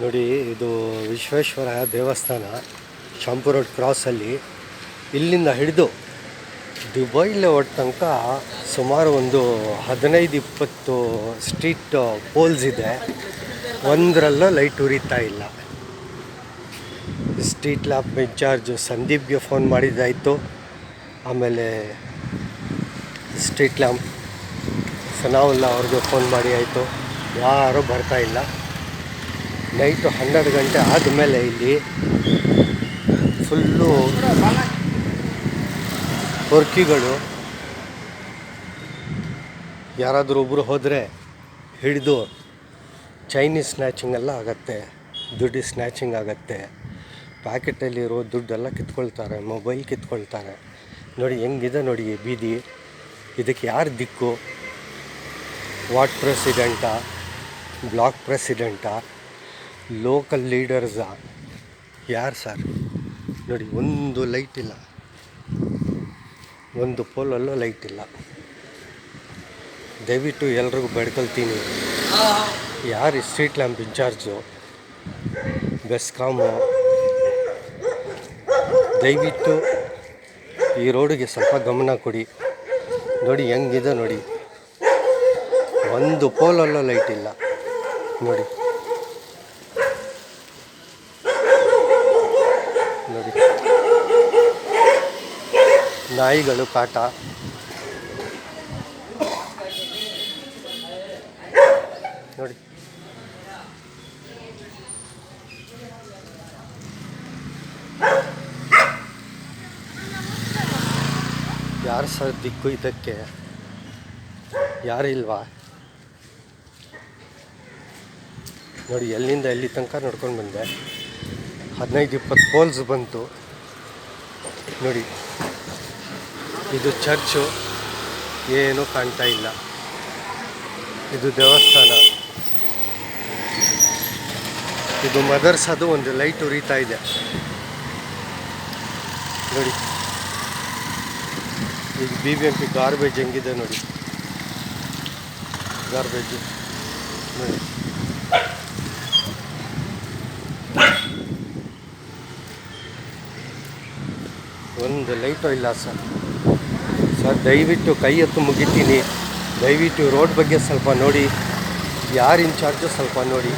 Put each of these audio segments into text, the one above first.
ನೋಡಿ, ಇದು ವಿಶ್ವೇಶ್ವರ ದೇವಸ್ಥಾನ ಶಾಂಪುರ್ ರೋಡ್ ಕ್ರಾಸಲ್ಲಿ. ಇಲ್ಲಿಂದ ಹಿಡಿದು ದುಬೈಲೆ ಒಟ್ಟು ತನಕ ಸುಮಾರು ಒಂದು 15-20 ಸ್ಟ್ರೀಟ್ ಪೋಲ್ಸ್ ಇದೆ. ಒಂದರಲ್ಲೂ ಲೈಟ್ ಉರಿತಾ ಇಲ್ಲ. ಸ್ಟ್ರೀಟ್ ಲ್ಯಾಂಪ್ ಇನ್ಚಾರ್ಜು ಸಂದೀಪ್ಗೆ ಫೋನ್ ಮಾಡಿದ್ದಾಯಿತು. ಆಮೇಲೆ ಸ್ಟ್ರೀಟ್ ಲ್ಯಾಂಪ್ ಸನಾವುಲ್ಲಾ ಅವ್ರಿಗೆ ಫೋನ್ ಮಾಡಿ ಆಯಿತು. ಯಾರೂ ಬರ್ತಾಯಿಲ್ಲ. ನೈಟು 12 ಗಂಟೆ ಆದಮೇಲೆ ಇಲ್ಲಿ ಫುಲ್ಲು ಹೊರ್ಕಿಗಳು. ಯಾರಾದರೂ ಒಬ್ಬರು ಹೋದರೆ ಹಿಡಿದು ಚೈನೀಸ್ ಸ್ನ್ಯಾಚಿಂಗ್ ಎಲ್ಲ ಆಗುತ್ತೆ, ದುಡ್ಡು ಸ್ನ್ಯಾಚಿಂಗ್ ಆಗುತ್ತೆ. ಪ್ಯಾಕೆಟಲ್ಲಿರೋ ದುಡ್ಡೆಲ್ಲ ಕಿತ್ಕೊಳ್ತಾರೆ, ಮೊಬೈಲ್ ಕಿತ್ಕೊಳ್ತಾರೆ. ನೋಡಿ ಹೆಂಗಿದೆ ನೋಡಿ ಈ ಬೀದಿ. ಇದಕ್ಕೆ ಯಾರು ದಿಕ್ಕು? ವಾರ್ಡ್ ಪ್ರೆಸಿಡೆಂಟಾ, ಬ್ಲಾಕ್ ಪ್ರೆಸಿಡೆಂಟಾ, ಲೋಕಲ್ ಲೀಡರ್ಸಾ, ಯಾರು ಸರ್? ನೋಡಿ, ಒಂದು ಲೈಟ್ ಇಲ್ಲ, ಒಂದು ಪೋಲಲ್ಲೂ ಲೈಟ್ ಇಲ್ಲ. ದಯವಿಟ್ಟು ಎಲ್ರಿಗೂ ಬೇಡ್ಕೊಳ್ತೀನಿ, ಯಾರು ಸ್ಟ್ರೀಟ್ ಲ್ಯಾಂಪ್ ಇನ್ಚಾರ್ಜು ಬೆಸ್ಕಾಮು, ದಯವಿಟ್ಟು ಈ ರೋಡಿಗೆ ಸ್ವಲ್ಪ ಗಮನ ಕೊಡಿ. ನೋಡಿ ಹೆಂಗಿದೆ ನೋಡಿ, ಒಂದು ಪೋಲಲ್ಲೂ ಲೈಟ್ ಇಲ್ಲ ನೋಡಿ. ನೋಡಿ ನಾಯಿಗಳು ಕಾಟ. ನೋಡಿ ಯಾರು ಸರ್ ದಿಕ್ಕು? ಇದಕ್ಕೆ ಯಾರಿಲ್ವಾ? ನೋಡಿ ಎಲ್ಲಿಂದ ಎಲ್ಲಿ ತನಕ ನೋಡ್ಕೊಂಡು ಬಂದೆ. 15-20 ಪೋಲ್ಸ್ ಬಂತು ನೋಡಿ. ಇದು ಚರ್ಚು, ಏನೂ ಕಾಣ್ತಾ ಇಲ್ಲ. ಇದು ದೇವಸ್ಥಾನ, ಇದು ಮದರ್ಸದು. ಒಂದು ಲೈಟ್ ಉರಿತಾ ಇದೆ ನೋಡಿ. ಈಗ BBMP ಗಾರ್ಬೇಜ್ ಹೆಂಗಿದೆ ನೋಡಿ, ಗಾರ್ಬೇಜು ನೋಡಿ. ಒಂದು ಲೈಟು ಇಲ್ಲ ಸರ್. ದಯವಿಟ್ಟು ಕೈ ಎತ್ತು ಮುಗಿತೀನಿ, ದಯವಿಟ್ಟು ರೋಡ್ ಬಗ್ಗೆ ಸ್ವಲ್ಪ ನೋಡಿ. ಯಾರು ಇನ್ಚಾರ್ಜು ಸ್ವಲ್ಪ ನೋಡಿ.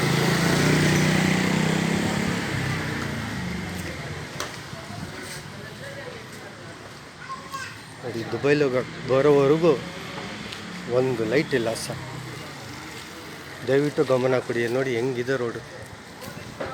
ನೋಡಿ ದುಬೈಲಿ ಬರೋವರೆಗೂ ಒಂದು ಲೈಟ್ ಇಲ್ಲ ಸರ್. ದಯವಿಟ್ಟು ಗಮನ ಕೊಡಿ. ನೋಡಿ ಹೆಂಗಿದೆ ರೋಡು.